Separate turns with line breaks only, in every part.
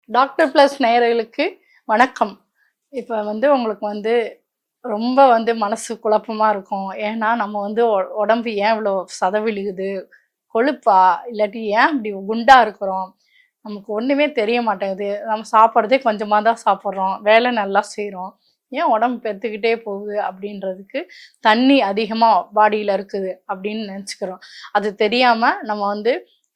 Doctor plus நேயர்களுக்கு வணக்கம். இப்போ உங்களுக்கு ரொம்ப மனசு குழப்பமா இருக்கும். ஏன்னா நம்ம உடம்பு ஏன் இவ்வளோ சதவிழுகுது? கொழுப்பா? இல்லாட்டி ஏன் இப்படி குண்டா இருக்கிறோம்? நமக்கு ஒண்ணுமே தெரிய மாட்டேங்குது. நம்ம சாப்பிட்றதே கொஞ்சமா தான் சாப்பிட்றோம். வேலை நல்லா செய்றோம். ஏன் உடம்பு பெருத்துக்கிட்டே போகுது? அப்படின்றதுக்கு தண்ணி அதிகமா பாடியில இருக்குது அப்படின்னு நெனச்சுக்கிறோம். அது தெரியாம நம்ம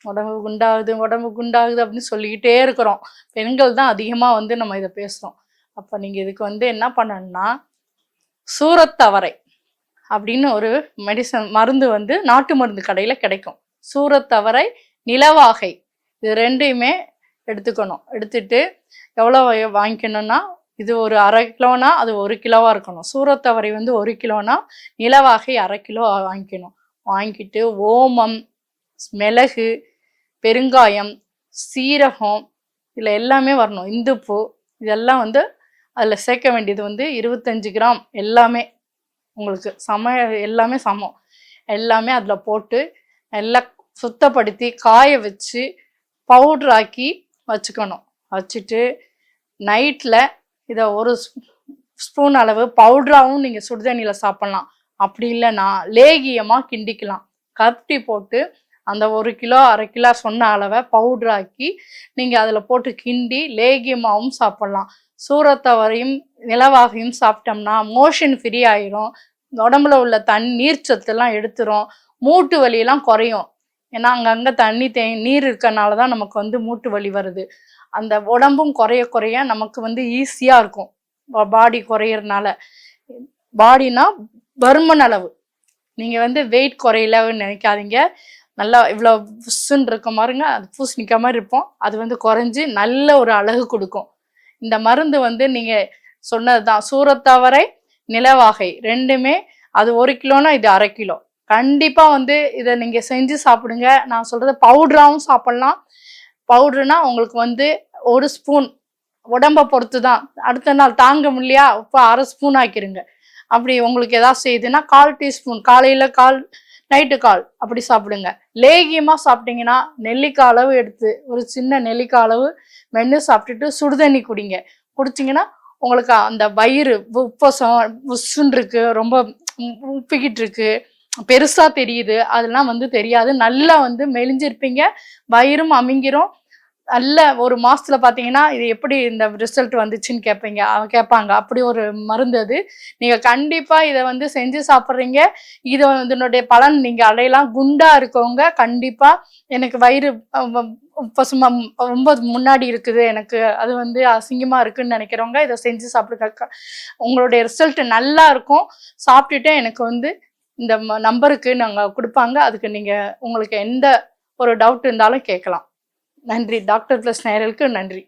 உடம்பு குண்டாகுது, உடம்பு குண்டாகுது அப்படின்னு சொல்லிக்கிட்டே இருக்கிறோம். பெண்கள் தான் அதிகமா நம்ம இத பேசுறோம். அப்ப நீங்க இதுக்கு என்ன பண்ணணும்னா, சூரத்தவரை அப்படின்னு ஒரு மருந்து நாட்டு மருந்து கடையில கிடைக்கும். சூரத்தவரை, நிலவாகை இது 2யுமே எடுத்துக்கணும். எடுத்துட்டு எவ்வளோ வாங்கிக்கணும்னா, இது ஒரு 1/2 கிலோனா அது 1 கிலோவா இருக்கணும். சூரத்தவரை 1 கிலோனா நிலவாகை 1/2 கிலோ வாங்கிக்கணும். வாங்கிட்டு ஓமம், மிளகு, பெருங்காயம், சீரகம் இதில் எல்லாமே வரணும். இந்துப்பு இதெல்லாம் அதில் சேர்க்க வேண்டியது 25 கிராம் எல்லாமே உங்களுக்கு எல்லாமே சமம். எல்லாமே அதில் போட்டு நல்லா சுத்தப்படுத்தி காய வச்சு பவுட்ராக்கி வச்சுக்கணும். வச்சுட்டு நைட்டில் இதை ஒரு ஸ்பூன் அளவு பவுட்ராகவும் நீங்கள் சுடுதண்ணியில் சாப்பிட்லாம். அப்படி இல்லைன்னா லேகியமாக கிண்டிக்கலாம். கட்டி போட்டு அந்த 1 கிலோ 1/2 கிலோ சொன்ன அளவை பவுட்ராக்கி நீங்கள் அதில் போட்டு கிண்டி லேகியமாகவும் சாப்பிட்லாம். சூரத்தவரையும் நிலவாகையும் சாப்பிட்டோம்னா மோஷன் ஃப்ரீ ஆயிரும். உடம்புல உள்ள நீர் சத்தெல்லாம் எடுத்துரும். மூட்டு வலியெல்லாம் குறையும். ஏன்னா அங்கங்கே நீர் இருக்கனால தான் நமக்கு மூட்டு வலி வருது. அந்த உடம்பும் குறைய குறைய நமக்கு ஈஸியாக இருக்கும். பாடி குறையிறதுனால. பாடினா பருமன் அளவு. நீங்கள் வெயிட் குறையலன்னு நினைக்காதீங்க. நல்லா இவ்வளோ புஷ்ஷுன்னு இருக்க பாருங்க, அது பூசணிக்காய் மாதிரி இருப்போம். அது குறைஞ்சி நல்ல ஒரு அழகு கொடுக்கும். இந்த மருந்து நீங்கள் சொன்னது தான். சூரத்தவரை, நிலவாகை 2மே அது 1 கிலோனா இது 1/2 கிலோ. கண்டிப்பாக இதை நீங்கள் செஞ்சு சாப்பிடுங்க. நான் சொல்கிறது பவுட்ராகவும் சாப்பிட்லாம். பவுட்ருனா உங்களுக்கு 1 ஸ்பூன் உடம்பை பொறுத்து தான். அடுத்த நாள் தாங்க முடியலையா, இப்போ 1/2 ஸ்பூன் ஆக்கிருங்க. அப்படி உங்களுக்கு ஏதாவது செய்யுதுன்னா 1/4 டீஸ்பூன், காலையில் 1/4 நைட்டு 1/4 அப்படி சாப்பிடுங்க. லேகியமாக சாப்பிட்டீங்கன்னா நெல்லிக்காய் அளவு எடுத்து ஒரு சின்ன நெல்லிக்காய் அளவு மென்று சாப்பிட்டுட்டு சுடுதண்ணி குடிங்க. குடிச்சிங்கன்னா உங்களுக்கு அந்த வயிறு உப்பசம் உஷ்ஷுன்னு இருக்கு, ரொம்ப உப்பிக்கிட்டு இருக்கு, பெருசாக தெரியுது, அதெல்லாம் தெரியாது. நல்லா மெலிஞ்சிருப்பீங்க. வயிறும் அமிங்கிரும். நல்ல ஒரு மாசத்துல பார்த்தீங்கன்னா இது எப்படி இந்த ரிசல்ட் வந்துச்சுன்னு கேட்பாங்க. அப்படி ஒரு மருந்து அது. நீங்க கண்டிப்பா இதை செஞ்சு சாப்பிட்றீங்க. இதனுடைய பலன் நீங்க அடையலாம். குண்டா இருக்கவங்க கண்டிப்பா எனக்கு வயிறு பசுமா ரொம்ப முன்னாடி இருக்குது, எனக்கு அது அசிங்கமா இருக்குன்னு நினைக்கிறவங்க இதை செஞ்சு சாப்பிடுங்க. உங்களுடைய ரிசல்ட் நல்லா இருக்கும். சாப்பிட்டுட்டு எனக்கு இந்த நம்பருக்கு நாங்கள் கொடுப்பாங்க. அதுக்கு நீங்க உங்களுக்கு எந்த ஒரு டவுட் இருந்தாலும் கேட்கலாம். நன்றி. டாக்டர் பிளஸ் நேயர்களுக்கு நன்றி.